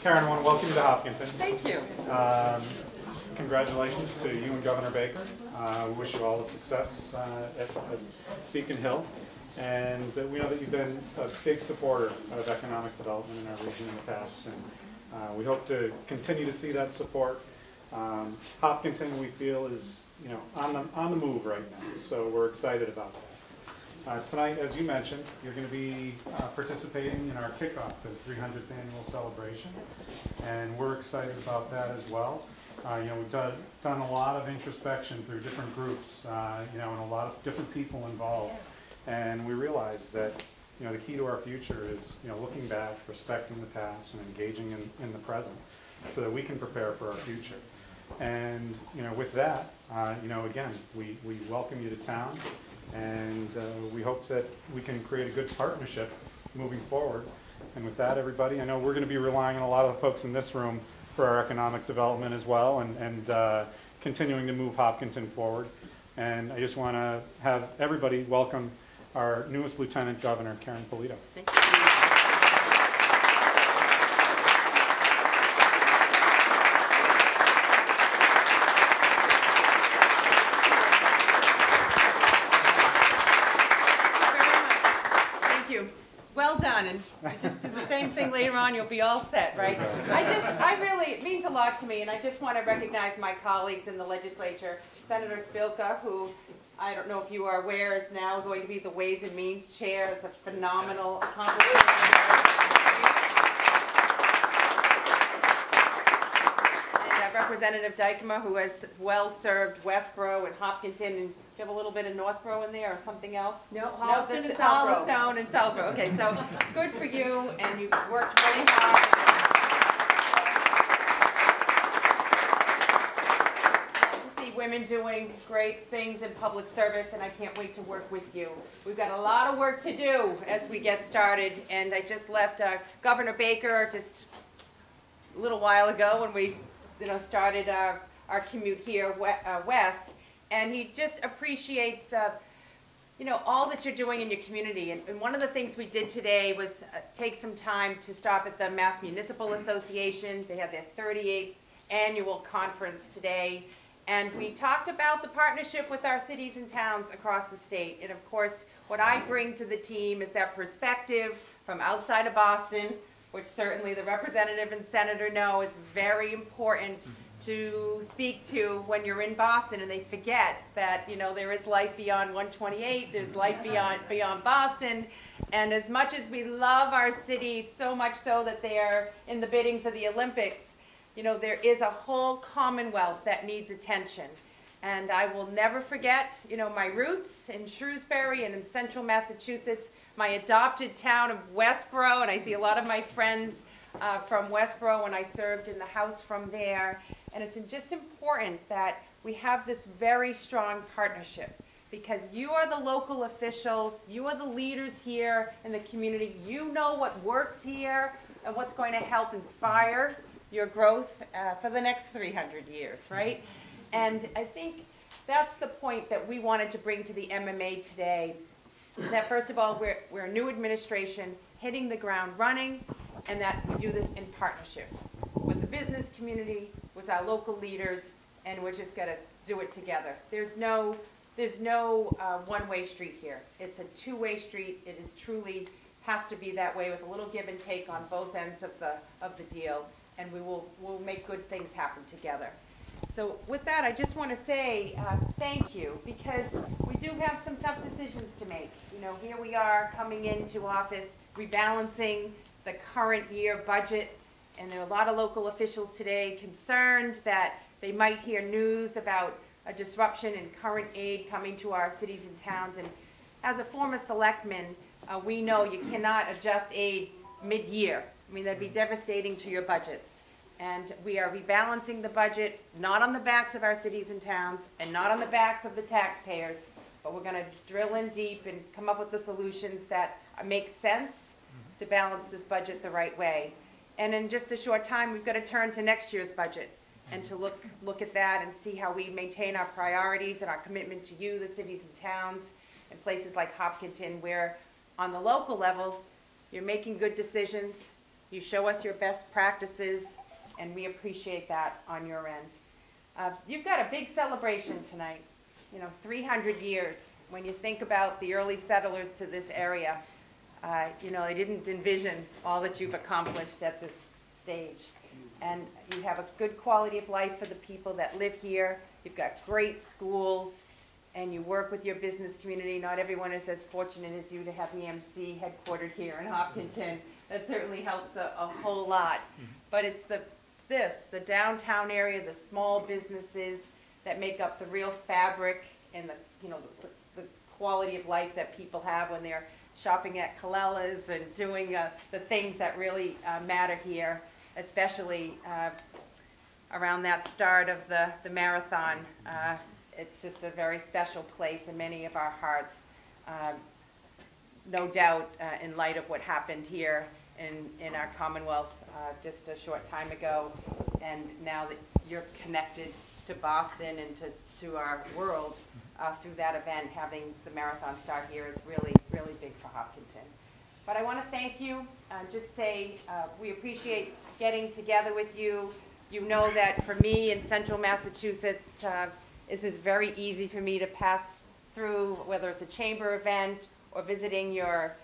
Karyn, I want to welcome you to Hopkinton. Thank you. Congratulations to you and Governor Baker. We wish you all the success at Beacon Hill. And we know that you've been a big supporter of economic development in our region in the past. And we hope to continue to see that support. Hopkinton, we feel, is on the move right now. So we're excited about that. Tonight, as you mentioned, you're going to be participating in our Kickoff, the 300th annual celebration, and we're excited about that as well. We've done a lot of introspection through different groups, and a lot of different people involved, and we realize that the key to our future is looking back, respecting the past, and engaging in the present, so that we can prepare for our future. And with that, again, we welcome you to town. And we hope that we can create a good partnership moving forward. And with that, everybody, I know we're going to be relying on a lot of the folks in this room for our economic development as well, and continuing to move Hopkinton forward. And I just want to have everybody welcome our newest Lieutenant Governor, Karyn Polito. Thank you. Well done, and just do the same thing later on, you'll be all set, right? It means a lot to me, and I just want to recognize my colleagues in the legislature. Senator Spilka, who I don't know if you are aware is now going to be the Ways and Means Chair. That's a phenomenal accomplishment. And Representative Dykema, who has well served Westboro and Hopkinton, and do you have a little bit of Northborough in there or something else? No, Holliston and Southborough. Holliston and Southborough. Okay, so good for you, and you've worked really hard. I love to see women doing great things in public service, and I can't wait to work with you. We've got a lot of work to do as we get started, and I just left Governor Baker just a little while ago when we started our commute here west. And he just appreciates, all that you're doing in your community. And one of the things we did today was take some time to stop at the Mass Municipal Association. They had their 38th annual conference today. And we talked about the partnership with our cities and towns across the state. And of course, what I bring to the team is that perspective from outside of Boston, which certainly the representative and senator know is very important to speak to when you're in Boston, and they forget that there is life beyond 128, there's life beyond Boston, and as much as we love our city, so much so that they are in the bidding for the Olympics, there is a whole Commonwealth that needs attention. And I will never forget my roots in Shrewsbury and in central Massachusetts, my adopted town of Westboro, and I see a lot of my friends from Westboro when I served in the House from there. And it's just important that we have this very strong partnership, because you are the local officials, you are the leaders here in the community, you know what works here and what's going to help inspire your growth for the next 300 years, right? And I think that's the point that we wanted to bring to the MMA today, that first of all, we're a new administration hitting the ground running, and that we do this in partnership with the business community, with our local leaders, and we're just going to do it together. There's no one-way street here. It's a two-way street. It is truly has to be that way, with a little give and take on both ends of the deal, and we'll make good things happen together. So with that, I just want to say thank you, because we do have some tough decisions to make. Here we are coming into office, rebalancing the current year budget, and there are a lot of local officials today concerned that they might hear news about a disruption in current aid coming to our cities and towns. And as a former selectman, we know you cannot adjust aid mid-year. I mean, that'd be devastating to your budgets. And we are rebalancing the budget, not on the backs of our cities and towns, and not on the backs of the taxpayers, but we're going to drill in deep and come up with the solutions that make sense to balance this budget the right way. And in just a short time, we've got to turn to next year's budget and to look at that and see how we maintain our priorities and our commitment to you, the cities and towns, and places like Hopkinton, where on the local level, you're making good decisions, You show us your best practices, and we appreciate that on your end. You've got a big celebration tonight. 300 years. When you think about the early settlers to this area, they didn't envision all that you've accomplished at this stage. And you have a good quality of life for the people that live here. You've got great schools, and you work with your business community. Not everyone is as fortunate as you to have EMC headquartered here in Hopkinton. That certainly helps a whole lot. But it's the downtown area, the small businesses that make up the real fabric and the quality of life that people have when they're shopping at Colella's and doing the things that really matter here, especially around that start of the marathon. It's just a very special place in many of our hearts. No doubt, in light of what happened here in our Commonwealth just a short time ago, and now that you're connected to Boston and to our world through that event, having the marathon start here is really, really big for Hopkinton. But I want to thank you, just say we appreciate getting together with you. You know that for me in central Massachusetts, this is very easy for me to pass through, whether it's a chamber event or visiting your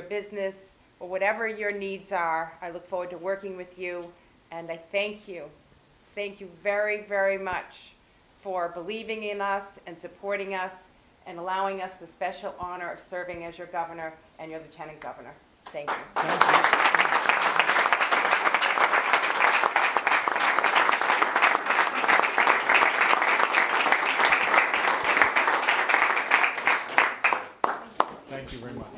business or whatever your needs are. I look forward to working with you, and I thank you. Thank you very, very much for believing in us and supporting us and allowing us the special honor of serving as your governor and your lieutenant governor. Thank you. Thank you. Thank you very much.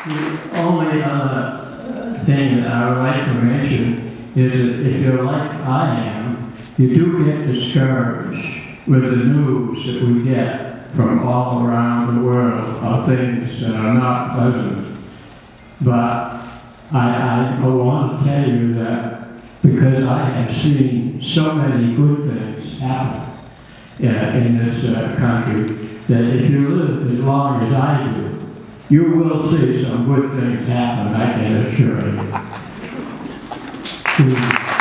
The only other thing that I would like to mention is that if you're like I am, you do get discouraged with the news that we get from all around the world of things that are not pleasant. But I want to tell you that because I have seen so many good things happen in this country, that if you live as long as I do, you will see some good things happen, I can assure you.